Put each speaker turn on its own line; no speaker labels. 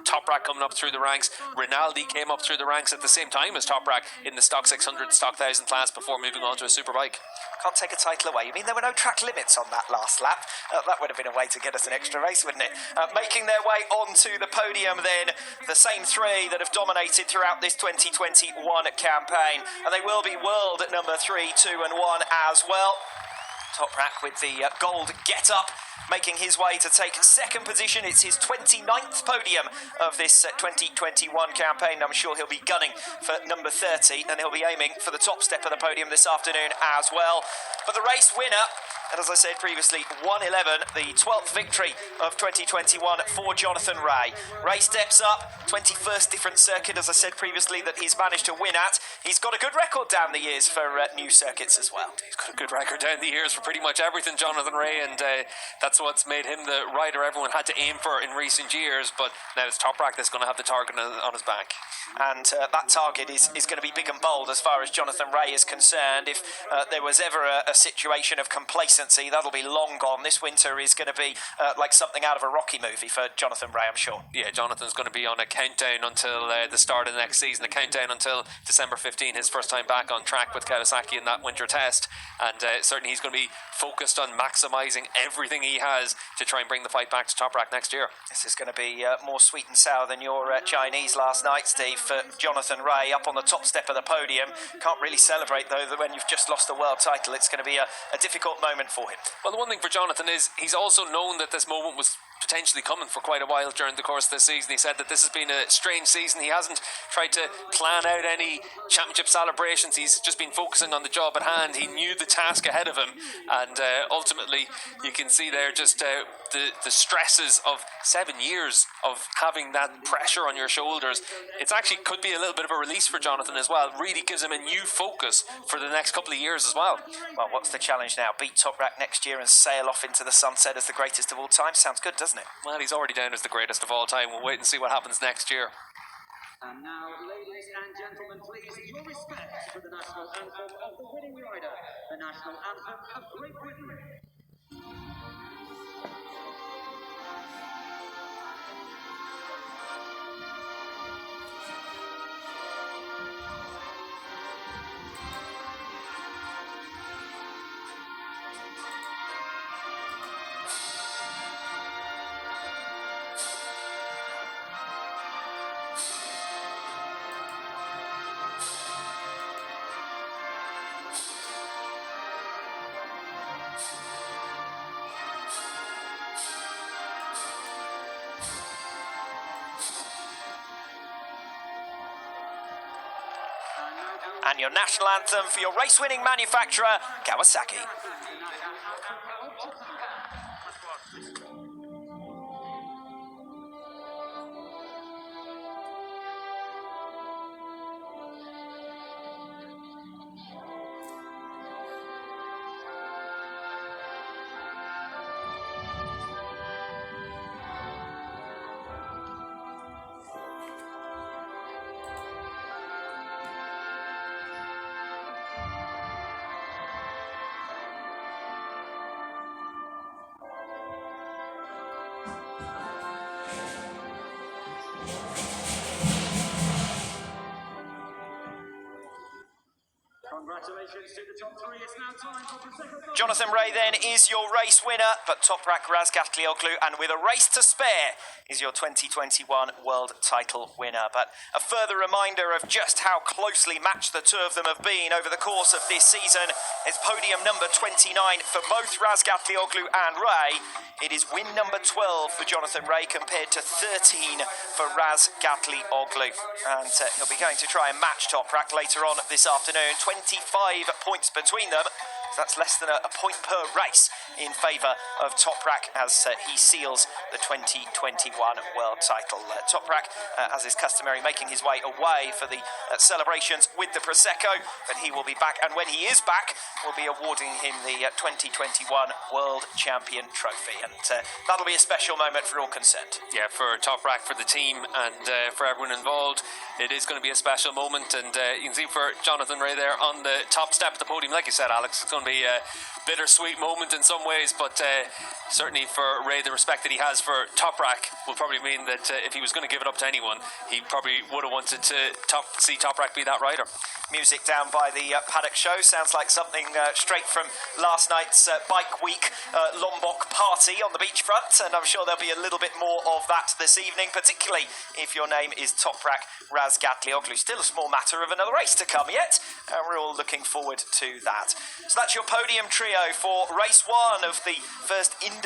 Toprak coming up through the ranks. Rinaldi came up through the ranks at the same time as Toprak in the Stock 600, Stock 1000 class before moving on to a superbike.
Can't take a title away. You mean there were no track limits on that last lap? That would have been a way to get us an extra race, wouldn't it? Making their way onto the podium then, the same three that have dominated throughout this 2021 campaign. And they will be world at number 3, 2 and 1 as well. Toprak with the gold get-up, making his way to take second position. It's his 29th podium of this 2021 campaign. I'm sure he'll be gunning for number 30, and he'll be aiming for the top step of the podium this afternoon as well. But the race winner, and as I said previously, 1:11, the 12th victory of 2021 for Jonathan Rea. Rea steps up, 21st different circuit, as I said previously, that he's managed to win at. He's got a good record down the years for new circuits as well.
He's got a good record down the years for pretty much everything, Jonathan Rea, and that's what's made him the rider everyone had to aim for in recent years. But now it's Toprak that's going to have the target on his back.
And that target is going to be big and bold as far as Jonathan Rea is concerned. If there was ever a situation of complacency, that'll be long gone. This winter is going to be like something out of a Rocky movie for Jonathan Rea, I'm sure.
Yeah, Jonathan's going to be on a countdown until the start of the next season, a countdown until December 15, his first time back on track with Kawasaki in that winter test. And certainly he's going to be focused on maximising everything he has to try and bring the fight back to Toprak next year.
This is going to be more sweet and sour than your Chinese last night, Steve, for Jonathan Rea up on the top step of the podium. Can't really celebrate, though, that when you've just lost a world title, it's going to be a difficult moment for him.
Well, the one thing for Jonathan is he's also known that this moment was potentially coming for quite a while during the course of this season. He said that this has been a strange season. He hasn't tried to plan out any championship celebrations. He's just been focusing on the job at hand. He knew the task ahead of him, and ultimately you can see there just the stresses of 7 years of having that pressure on your shoulders. It's actually could be a little bit of a release for Jonathan as well. Really gives him a new focus for the next couple of years as well.
Well, what's the challenge now? Beat Toprak next year and sail off into the sunset as the greatest of all time? Sounds good, doesn't it?
Well, he's already down as the greatest of all time. We'll wait and see what happens next year.
And now, ladies and gentlemen, please, your respect for the national anthem of the winning rider, the national anthem of Great Britain.
And your national anthem for your race-winning manufacturer, Kawasaki.
Congratulations to the top three. It's now time for Prosecco.
Jonathan Rea then is your race winner, but Toprak Razgatlioglu, and with a race to spare, is your 2021 world title winner. But a further reminder of just how closely matched the two of them have been over the course of this season is podium number 29 for both Razgatlioglu and Rea. It is win number 12 for Jonathan Rea compared to 13 for Razgatlioglu. And he'll be going to try and match Toprak later on this afternoon. 25 points between them. That's less than a point per race in favour of Toprak as he seals the 2021 world title. Toprak, as is customary, making his way away for the celebrations with the Prosecco, but he will be back, and when he is back, we'll be awarding him the 2021 World Champion Trophy, and that'll be a special moment for all concerned.
Yeah, for Toprak, for the team, and for everyone involved. it is going to be a special moment. And you can see for Jonathan Ray there on the top step of the podium, like you said, Alex, it's going to be a bittersweet moment in some ways, but certainly for Ray, the respect that he has for Toprak will probably mean that if he was going to give it up to anyone, he probably would have wanted to see Toprak be that rider.
Music down by the paddock show sounds like something straight from last night's Bike Week Lombok party on the beachfront, and I'm sure there'll be a little bit more of that this evening, particularly if your name is Toprak Razgatlioglu. Still a small matter of another race to come yet, and we're all looking forward to that. So that's your podium trio for race 1 of the first Indonesian